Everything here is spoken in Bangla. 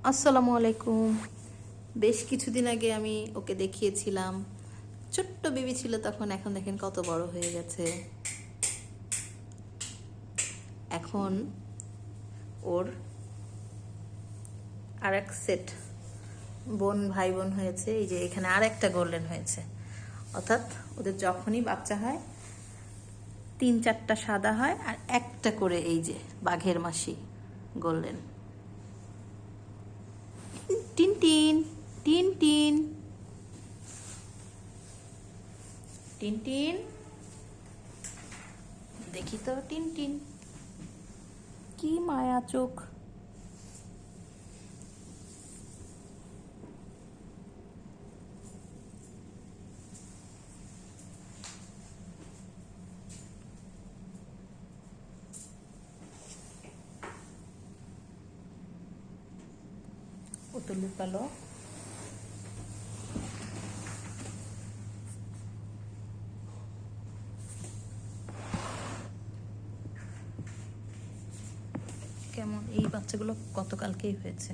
আসসালামু আলাইকুম। বেশ কিছুদিন আগে আমি ওকে দেখিয়েছিলাম, ছোট্ট বেবি ছিল তখন। এখন দেখেন কত বড় হয়ে গেছে। এখন ওর আর এক সেট ভাই বোন হয়েছে। এই যে এখানে আর একটা গোল্ডেন হয়েছে। অর্থাৎ ওদের যখনই বাচ্চা হয় 3-4টা সাদা হয় আর একটা করে এই যে বাঘের মাসি golden. Tin tin tin tin tin tin, দেখি তো টিন টিন, কি মায়া চোখ। ও তো লুকালো। কেমন এই বাচ্চাগুলো গতকালকেই হয়েছে।